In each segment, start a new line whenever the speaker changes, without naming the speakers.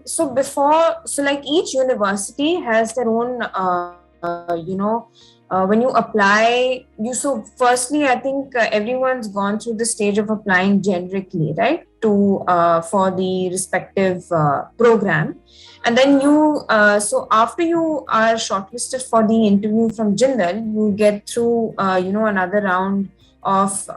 So like each university has their own, when you apply, so firstly, I think everyone's gone through the stage of applying generically, right, to for the respective program. And then so after you are shortlisted for the interview from Jindal, you get through, another round of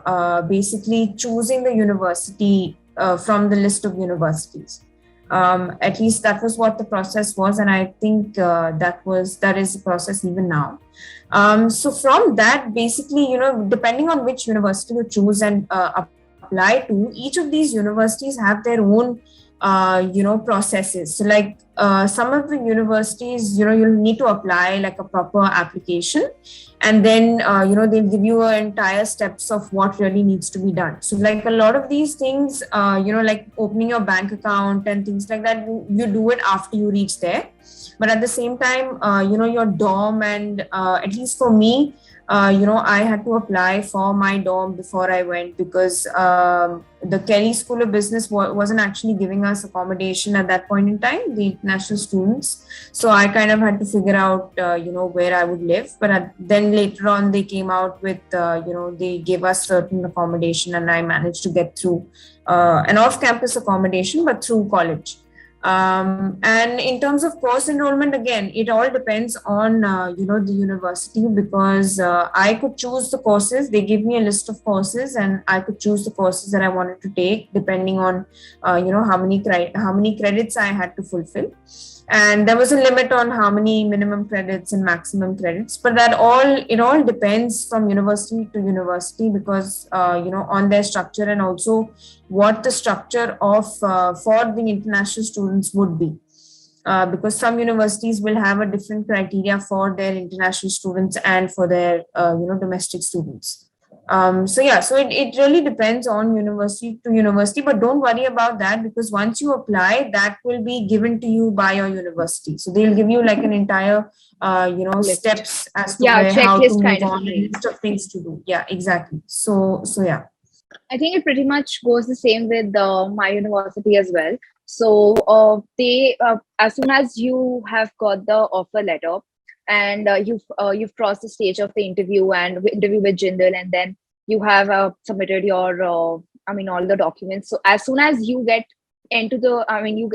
basically choosing the university from the list of universities. At least that was what the process was, and I think that is the process even now. So from that, basically, depending on which university you choose and apply to, each of these universities have their own processes. So like some of the universities, you'll need to apply like a proper application, and then they'll give you an entire steps of what really needs to be done. So like a lot of these things, like opening your bank account and things like that, you do it after you reach there. But at the same time, your dorm, and at least for me, I had to apply for my dorm before I went, because the Kelly School of Business wasn't actually giving us accommodation at that point in time, the international students. So I kind of had to figure out, where I would live. But then later on, they came out with, they gave us certain accommodation, and I managed to get through an off-campus accommodation, but through college. And in terms of course enrollment, again, it all depends on the university, because I could choose the courses. They give me a list of courses, and I could choose the courses that I wanted to take depending on how many credits I had to fulfill. And there was a limit on how many minimum credits and maximum credits, but it all depends from university to university, because on their structure, and also what the structure of for the international students would be, because some universities will have a different criteria for their international students and for their domestic students. So it really depends on university to university, but don't worry about that, because once you apply, that will be given to you by your university. So they'll give you like an entire steps as to how to move on, and list of things to do. Yeah, exactly. So yeah.
I think it pretty much goes the same with my university as well. So they, as soon as you have got the offer letter, and you've crossed the stage of the interview and interview with Jindal, and then you have submitted your all the documents. So as soon as you get into the,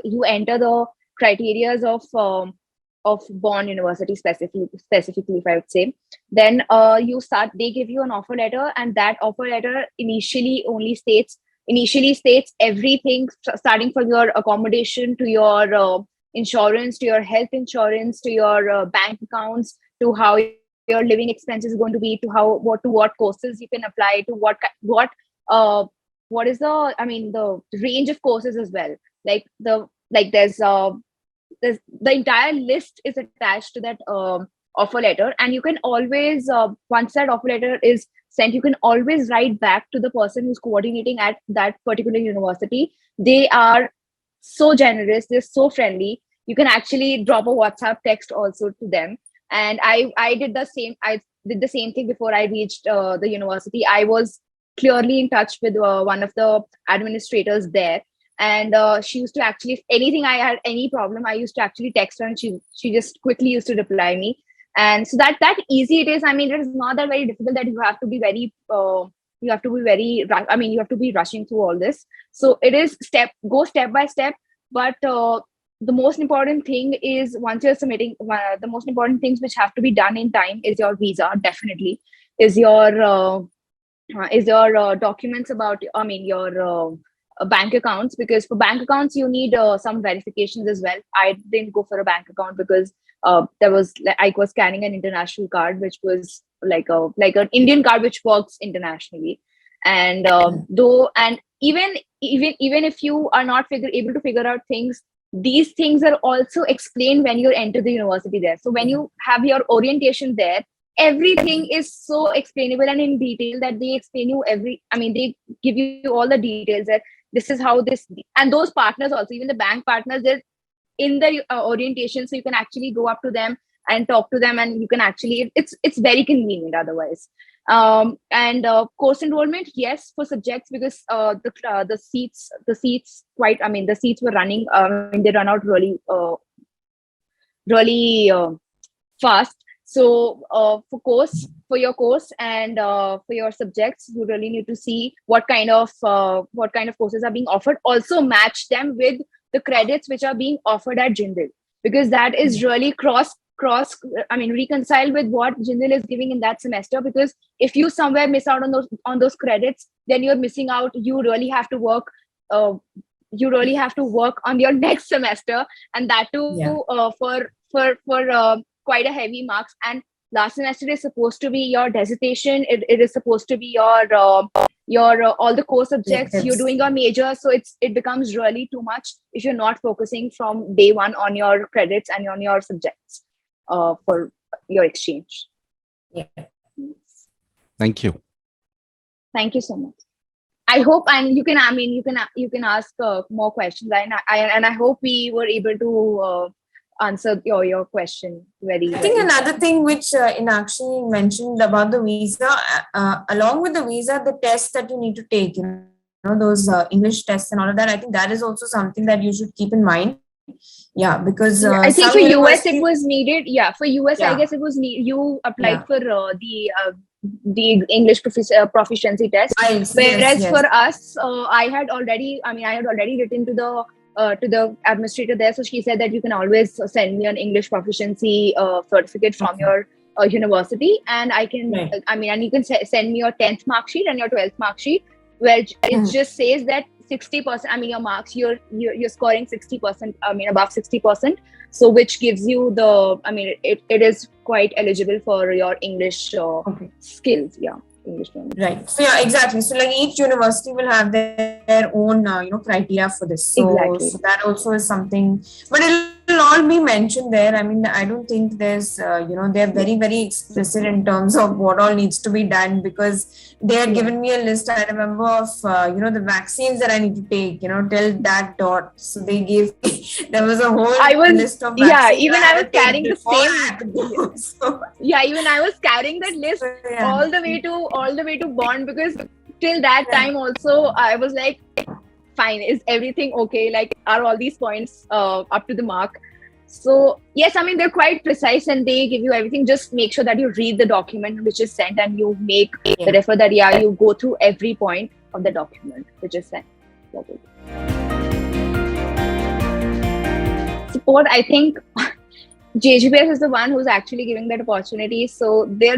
you enter the criterias of Bonn University specifically, if I would say, then they give you an offer letter, and that offer letter initially states everything, starting from your accommodation to your insurance, to your health insurance, to your bank accounts, to how your living expenses is going to be, to what courses you can apply to, what is the range of courses as well. There's the entire list is attached to that offer letter, and you can always, once that offer letter is sent, you can always write back to the person who's coordinating at that particular university. They are so generous, they're so friendly. You can actually drop a WhatsApp text also to them. And I did the same thing before I reached the university. I was clearly in touch with one of the administrators there, and she used to actually, if anything, I had any problem, I used to actually text her, and she just quickly used to reply me. And so that easy it is. It is not that very difficult that you have to be rushing through all this. So it is step by step. But the most important thing is, once you're submitting, the most important things which have to be done in time is your visa, definitely, is your documents about, your bank accounts, because for bank accounts you need some verifications as well. I didn't go for a bank account because I was scanning an international card, which was like an Indian card which works internationally. And even if you are not able to figure out things, these things are also explained when you enter the university there. So when you have your orientation there, everything is so explainable and in detail that they explain you they give you all the details, that this is how this, and those partners also, even the bank partners, they're in the orientation, so you can actually go up to them and talk to them, and you can actually, it's very convenient otherwise. And course enrollment, yes, for subjects, because the seats quite, I mean, the seats were running. They run out really fast. So for your course and for your subjects, you really need to see what kind of courses are being offered. Also match them with the credits which are being offered at Jindal, because that is really cross I mean, reconcile with what Jindal is giving in that semester. Because if you somewhere miss out on those credits, then you're missing out. Uh, you really have to work on your next semester, and that
Yeah.
too for quite a heavy marks. And last semester is supposed to be your dissertation. It is supposed to be your all the core subjects. You're
Electives.
doing your major, so it becomes really too much if you're not focusing from day one on your credits and on your subjects for your exchange.
Yeah.
Thank you.
Thank you so much. I hope, and you can, I mean, you can ask more questions, and I hope we were able to answer your question very.
I think
very
another thing which Inakshi mentioned about the visa, along with the visa, the tests that you need to take, those English tests and all of that, I think that is also something that you should keep in mind. Yeah, because
Yeah, I think
some
for US it
universities-
was needed. Yeah, for US, I
Yeah.
guess it was you applied
Yeah.
for the English proficiency test.
Yes,
Whereas
yes.
for us, I had already written to the administrator there. So she said that you can always send me an English proficiency certificate from
Okay.
your university, and I can,
Right.
and you can send me your 10th mark sheet and your 12th mark sheet, where it just says that 60%, I mean, your marks, you're scoring 60%, I mean, above 60%. So which gives you the, I mean, it is quite eligible for your English
Okay.
skills. Yeah, English learning.
Right. So yeah, exactly. So like each university will have their own criteria for this. So,
Exactly.
so that also is something, but it'll all be mentioned there. I mean, I don't think there's they're very, very explicit in terms of what all needs to be done, because they had given me a list, I remember, of the vaccines that I need to take, till that dot. So they gave me, there was a whole list of vaccines.
Yeah, even I was
had to take
carrying the
before I
same.
had to go. So,
Yeah, even I was carrying that list
yeah.
all the way to bond, because till that time also I was like, fine, is everything okay? Like, are all these points up to the mark? So yes, I mean, they're quite precise and they give you everything. Just make sure that you read the document which is sent, and you make the refer that you go through every point of the document which is sent. Support, I think JGBS is the one who's actually giving that opportunity. So they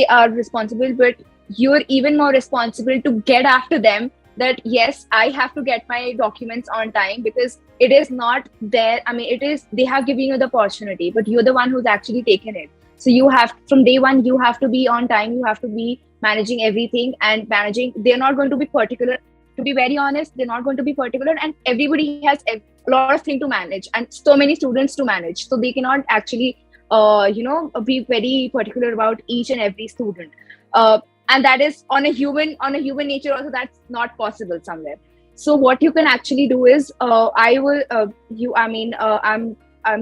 are responsible. But you're even more responsible to get after them, that yes, I have to get my documents on time, because it is not there. I mean, they have given you the opportunity, but you're the one who's actually taken it. So you have, from day one, you have to be on time. You have to be managing everything they're not going to be particular. To be very honest, they're not going to be particular, and everybody has a lot of things to manage and so many students to manage. So they cannot actually, be very particular about each and every student. And that is on a human nature also, that's not possible somewhere. So what you can actually do is, I'm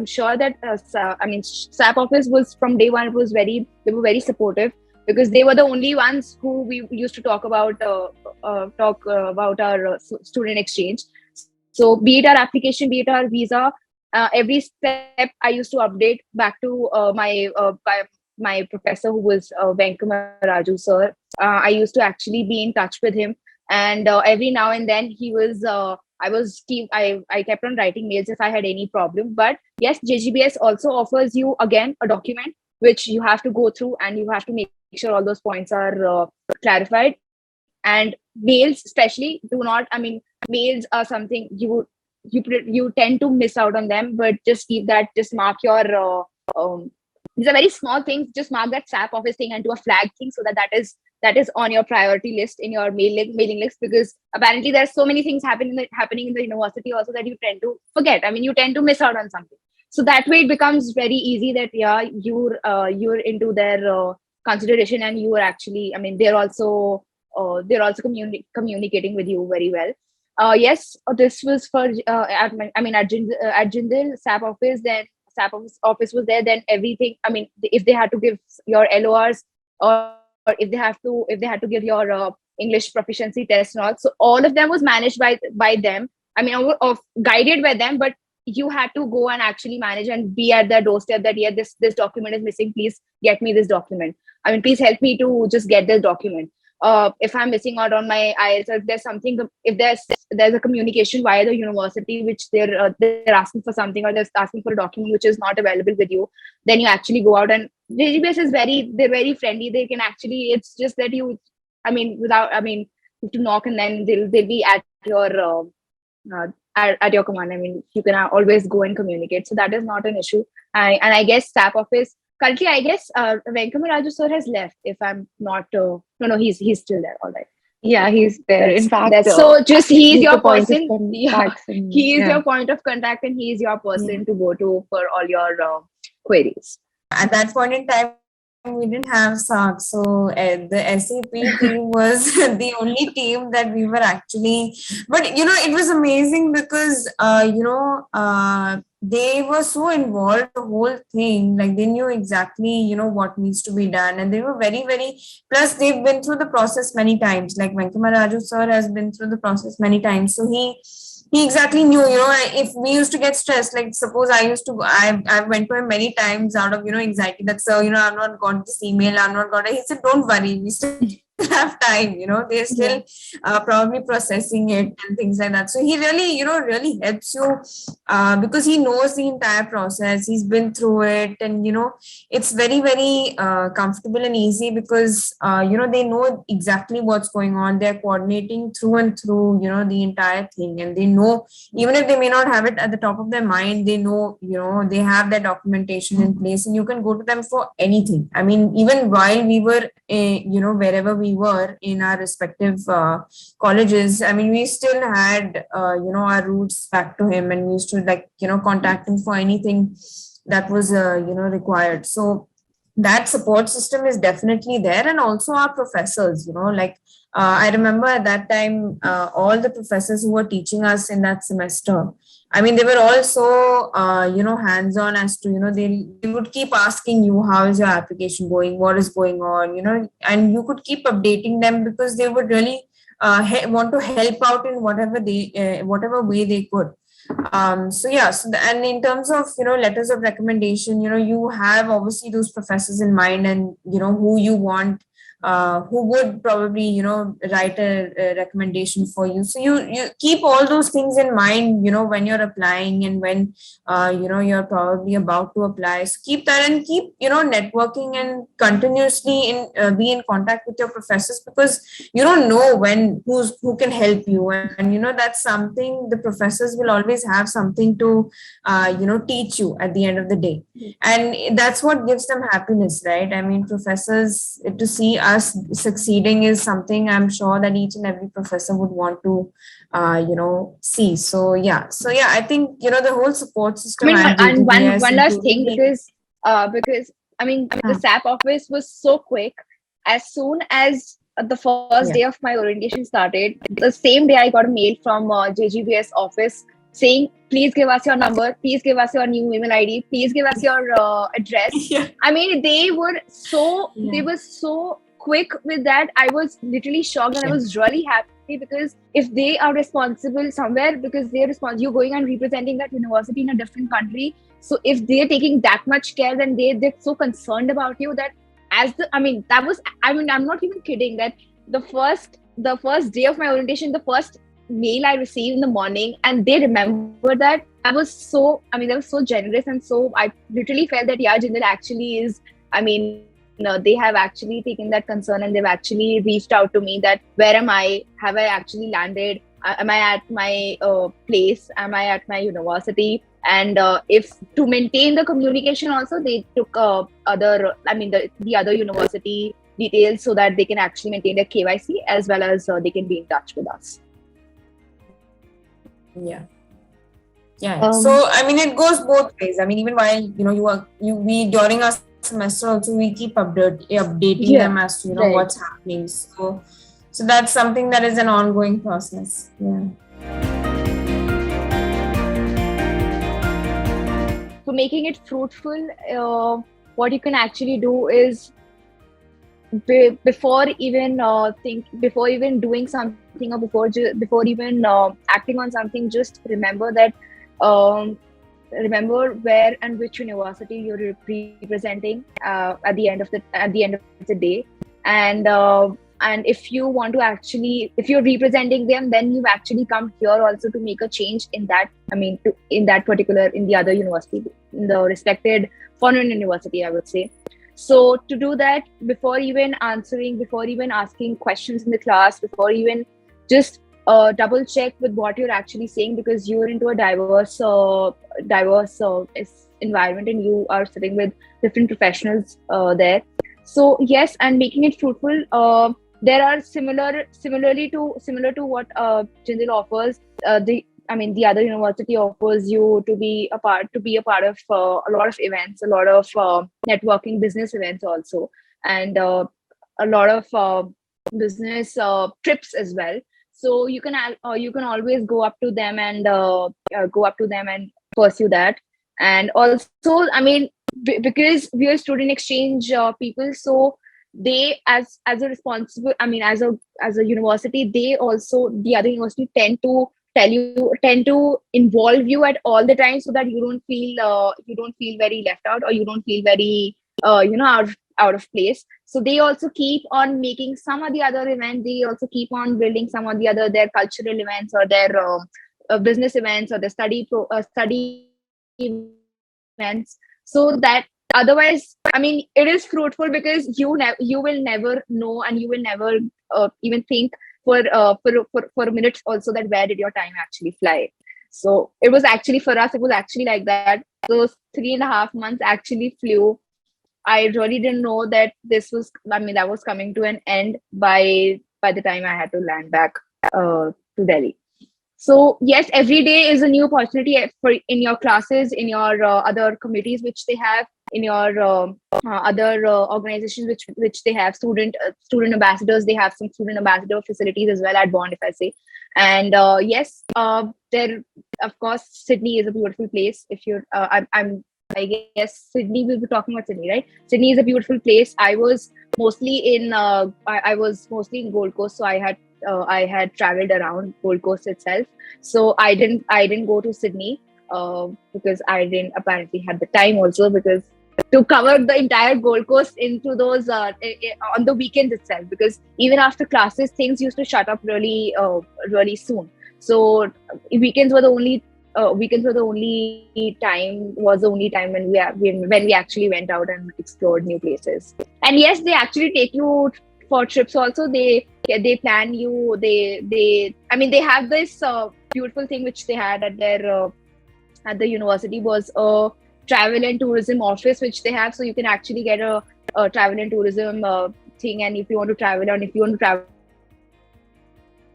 sure that SAP office was, from day one, they were very supportive, because they were the only ones who we used to talk about our student exchange. So be it our application, be it our visa, every step I used to update back to my professor, who was Venkama Raju sir. I used to actually be in touch with him, and every now and then I kept on writing mails if I had any problem. But yes, JGBS also offers you again a document which you have to go through, and you have to make sure all those points are clarified. And mails especially, mails are something you tend to miss out on them, but just mark your these are very small things. Just mark that SAP office thing and do a flag thing, so that is on your priority list in your mailing list, because apparently there's so many things happening in the university also, that you tend to forget. I mean, you tend to miss out on something. So that way it becomes very easy that you're into their consideration, and you are actually, I mean, they're also communicating with you very well. Yes, this was for at Jindal SAP office. Then SAP office was there, then everything. I mean, if they had to give your LORs, or if they had to give your English proficiency test and all, so all of them was managed by them. I mean, of guided by them, but you had to go and actually manage and be at their doorstep that, yeah, this document is missing, please get me this document. I mean, please help me to just get this document. If I'm missing out on my IELTS, or if there's something, if there's a communication via the university which they're asking for something, or they're asking for a document which is not available with you, then you actually go out. And JGBS is they're very friendly. They can actually, it's just that you, I mean, you have to knock, and then they'll be at your at your command. I mean, you can always go and communicate, so that is not an issue. And I guess SAP office currently, I guess Venkama Raju sir has left. If I'm not, no, he's still there. All right.
Yeah, he's there. In fact,
so just he's your
the point of
person. Yeah, he is
yeah.
your point of contact, and he is your person to go to for all your queries.
At that point in time, we didn't have SARC, so the SAP team was the only team that we were actually. But it was amazing because they were so involved the whole thing. Like, they knew exactly what needs to be done, and they were very, very. Plus, they've been through the process many times. Like, Venkama Raju sir has been through the process many times, so he exactly knew, if we used to get stressed, like suppose I went to him many times out of, anxiety that, sir, I've not got this email, I've not got it. He said, don't worry, we still have time, they're still probably processing it and things like that. So he really, really helps you because he knows the entire process. He's been through it, and, it's very, very comfortable and easy because, they know exactly what's going on. They're coordinating through and through, the entire thing. And they know, even if they may not have it at the top of their mind, they know, they have their documentation in place, and you can go to them for anything. I mean, even while we were, wherever we were in our respective colleges, I mean, we still had, our roots back to him, and we used to contact him for anything that was, required. So that support system is definitely there. And also our professors, I remember at that time, all the professors who were teaching us in that semester, I mean, they were also, hands-on as to, they would keep asking you, how is your application going? What is going on? And you could keep updating them because they would really want to help out in whatever way they could. And in terms of, letters of recommendation, you have obviously those professors in mind, and, who you want, who would probably, write a recommendation for you. So you keep all those things in mind, when you're applying, and when, you're probably about to apply. So keep that, and keep, networking, and continuously be in contact with your professors, because you don't know who can help you. And, that's something the professors will always have something to, teach you at the end of the day. And that's what gives them happiness, right? I mean, professors, to see us succeeding is something I'm sure that each and every professor would want to see. So I think the whole support system.
And one last thing, because I mean, the SAP office was so quick. As soon as the first day of my orientation started, the same day I got a mail from JGBS office saying, please give us your number, please give us your new email ID, please give us your address. I mean, they were so quick with that. I was literally shocked, and I was really happy, because if they are responsible somewhere, because you're going and representing that university in a different country. So if they're taking that much care, then they're so concerned about you that I'm not even kidding, that the first day of my orientation, the first mail I received in the morning, and they remember that, they were so generous, and so I literally felt that Jindal actually is, they have actually taken that concern, and they've actually reached out to me that, where am I? Have I actually landed? Am I at my place? Am I at my university? And if to maintain the communication also, they took the other university details, so that they can actually maintain their KYC, as well as they can be in touch with us.
So I mean, it goes both ways. I mean, even while we during our semester also, we keep updating them as to what's happening. So that's something that is an ongoing process.
So making it fruitful, what you can actually do is before even doing something, or before even acting on something, just remember that um, remember where and which university you're representing at the end of the day. And if you want to actually, if you're representing them, then you've actually come here also to make a change in that, in that particular, in the other university, in the respected foreign university, I would say. So to do that, before even asking questions in the class, before even, just double check with what you're actually saying, because you're into a diverse environment, and you are sitting with different professionals there. So yes, and making it fruitful. There are similar to what Jindal offers. The other university offers you to be a part of a lot of events, a lot of networking business events also, and a lot of business trips as well. So you can always go up to them and pursue that. And also, because we are student exchange people, so they, as a responsible, as a university, they also, the other university, tend to involve you at all the time, so that you don't feel very left out, or you don't feel very out of place. So they also keep on making some of the other events. They also keep on building some of the other, their cultural events, or their business events, or the study events. So that, otherwise, it is fruitful, because you will never know, and you will never even think for a minute also, that where did your time actually fly. So it was actually, for us, it was actually like that. Those 3.5 months actually flew. I really didn't know that that was coming to an end by the time I had to land back to Delhi. So yes, every day is a new opportunity in your classes, in your other committees which they have, in your other organizations which they have student ambassadors. They have some student ambassador facilities as well at Bond, if I say. And yes, there, of course, Sydney is a beautiful place. If you're, I guess Sydney, we'll be talking about Sydney, right? Sydney is a beautiful place. I was mostly in Gold Coast, so I had traveled around Gold Coast itself. So I didn't go to Sydney because I didn't apparently have the time also, because to cover the entire Gold Coast into those on the weekends itself, because even after classes, things used to shut up really soon. So weekends were the only time when we actually went out and explored new places. And yes, they actually take you for trips also. They plan you. They have this beautiful thing which they had at their at the university, was a travel and tourism office which they have. So you can actually get a travel and tourism thing, and if you want to travel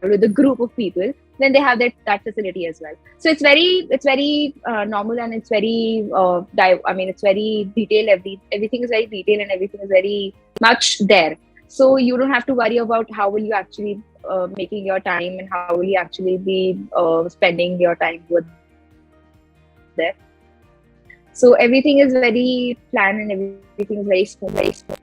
with a group of people, then they have that facility as well. So it's very normal, and it's very it's very detailed. Everything is very detailed, and everything is very much there. So you don't have to worry about how will you actually making your time, and how will you actually be spending your time with there. So everything is very planned, and everything is very smooth.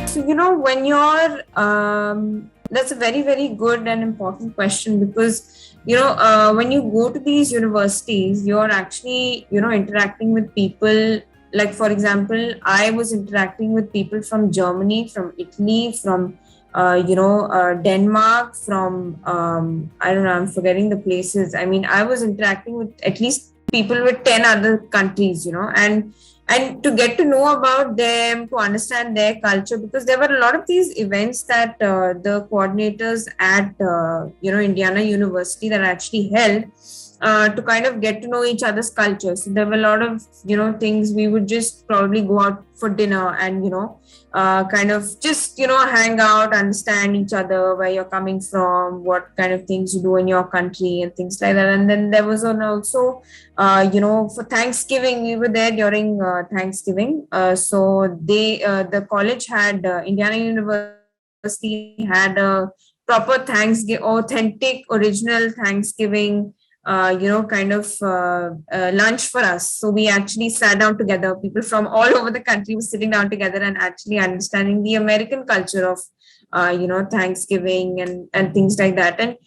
So, when you're, that's a very, very good and important question, because, when you go to these universities, you're actually, interacting with people. Like, for example, I was interacting with people from Germany, from Italy, from, Denmark, from, I don't know, I'm forgetting the places. I was interacting with at least people with 10 other countries, and to get to know about them, to understand their culture, because there were a lot of these events that the coordinators at Indiana University that actually held to kind of get to know each other's culture. So there were a lot of things. We would just probably go out for dinner and kind of just hang out, understand each other, where you're coming from, what kind of things you do in your country, and things like that. And then there was also for Thanksgiving, we were there during Thanksgiving. So the college had Indiana University had a proper Thanksgiving, authentic original Thanksgiving lunch for us. So we actually sat down together. People from all over the country were sitting down together and actually understanding the American culture of Thanksgiving and things like that. And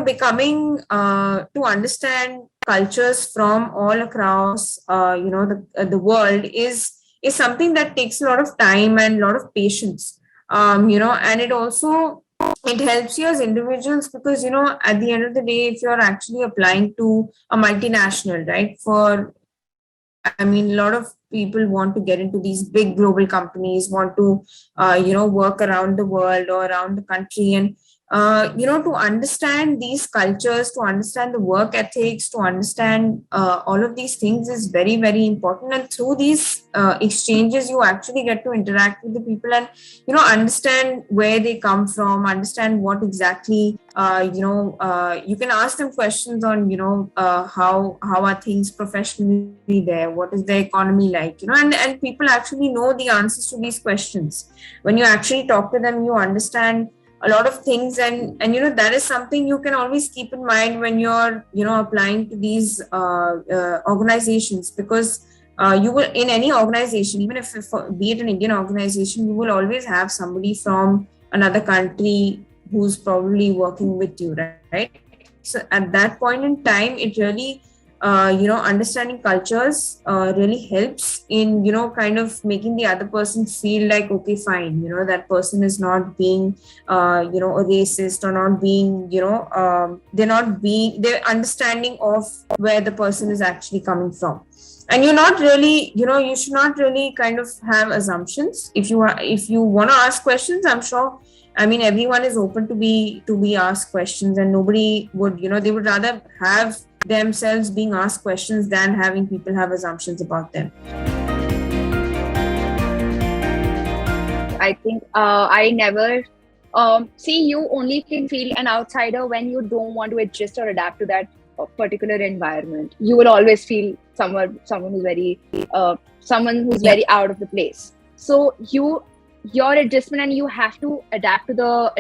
becoming to understand cultures from all across the world is something that takes a lot of time and a lot of patience. And it helps you as individuals, because at the end of the day, if you're actually applying to a multinational, right, a lot of people want to get into these big global companies, want to work around the world or around the country, and to understand these cultures, to understand the work ethics, to understand all of these things is very, very important. And through these exchanges, you actually get to interact with the people and understand where they come from, understand what exactly you can ask them questions on how are things professionally there, what is the economy like, and people actually know the answers to these questions. When you actually talk to them, you understand a lot of things, and that is something you can always keep in mind when you're applying to these organizations, because you will, in any organization, even if be it an Indian organization, you will always have somebody from another country who's probably working with you, right? So at that point in time, it really understanding cultures really helps in kind of making the other person feel like, okay, fine, that person is not being a racist, or not being they're understanding of where the person is actually coming from. And you're not really, you should not really kind of have assumptions. If you want to ask questions, I'm sure, everyone is open to be asked questions, and nobody would, they would rather have themselves being asked questions than having people have assumptions about them.
I think I never see, you only can feel an outsider when you don't want to adjust or adapt to that particular environment. You will always feel someone who's very very out of the place. So your adjustment, and you have to adapt to the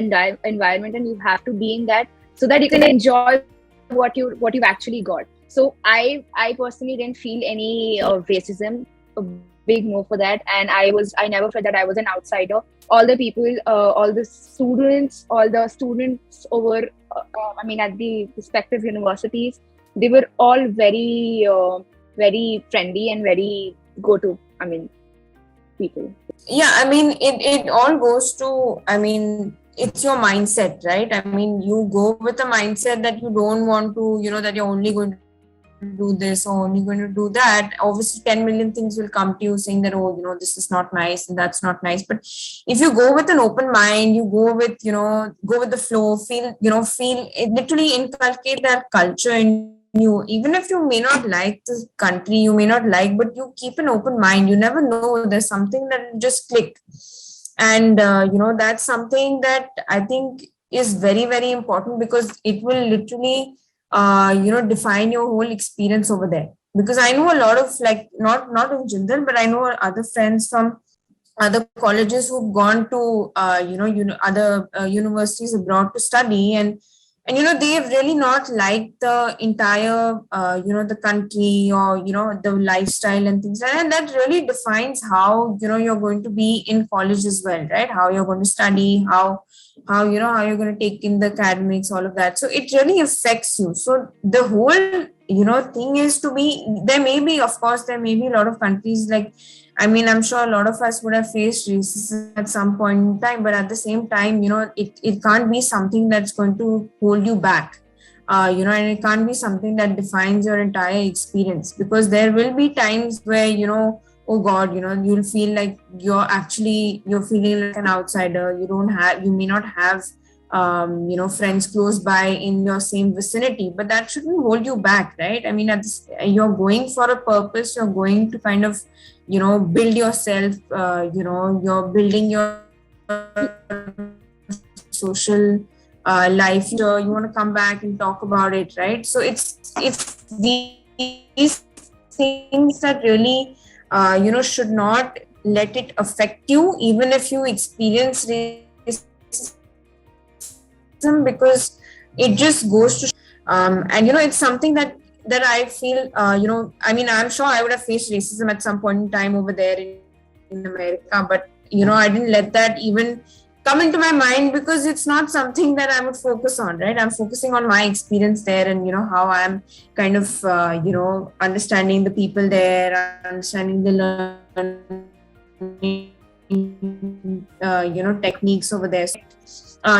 environment, and you have to be in that so that you can enjoy what you've actually got. So I personally didn't feel any racism, a big no for that, and I never felt that I was an outsider. All the people, all the students over at the respective universities, they were all very very friendly and very go-to people.
Yeah, it all goes to, it's your mindset, right? You go with a mindset that you don't want to, that you're only going to do this or only going to do that. Obviously 10 million things will come to you saying that, oh, this is not nice and that's not nice. But if you go with an open mind, you go with the flow, feel it, literally inculcate that culture in you. Even if you may not like the country, you may not like, but you keep an open mind. You never know, there's something that will just click. And that's something that I think is very, very important, because it will literally define your whole experience over there. Because I know a lot of, like, not in Jindal, but I know other friends from other colleges who've gone to other universities abroad to study, and they've really not liked the entire the country, or the lifestyle and things like that. And that really defines how you're going to be in college as well, right? How you're going to study, how you're going to take in the academics, all of that. So it really affects you. So the whole thing is to be, there may be a lot of countries, like, I'm sure a lot of us would have faced racism at some point in time, but at the same time, it can't be something that's going to hold you back, and it can't be something that defines your entire experience, because there will be times where, oh God, you'll feel like you're feeling like an outsider. You may not have, friends close by in your same vicinity, but that shouldn't hold you back, right? You're going for a purpose. You're going to kind of, build yourself, you're building your social life. You want to come back and talk about it, right? So it's these things that really, should not let it affect you, even if you experience racism, because it just goes to, And it's something that I feel, I mean, I'm sure I would have faced racism at some point in time over there in America, but I didn't let that even come into my mind, because it's not something that I would focus on, right? I'm focusing on my experience there, and how I'm kind of understanding the people there, understanding the learning techniques over there,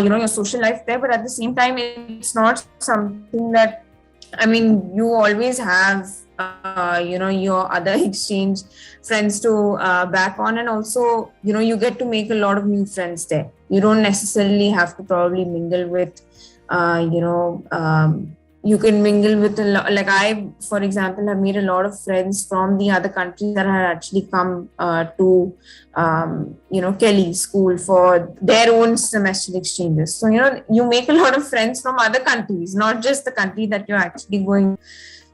your social life there. But at the same time, it's not something that, I mean, you always have your other exchange friends to back on, and also you get to make a lot of new friends there. You don't necessarily have to probably mingle with you can mingle with a lot. Like I, for example, have made a lot of friends from the other countries that had actually come to Kelly school for their own semester exchanges. So you make a lot of friends from other countries, not just the country that you're actually going.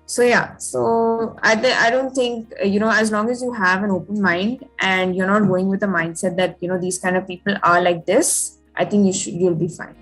So yeah, so I don't think, as long as you have an open mind and you're not going with a mindset that these kind of people are like this, I think you'll be fine.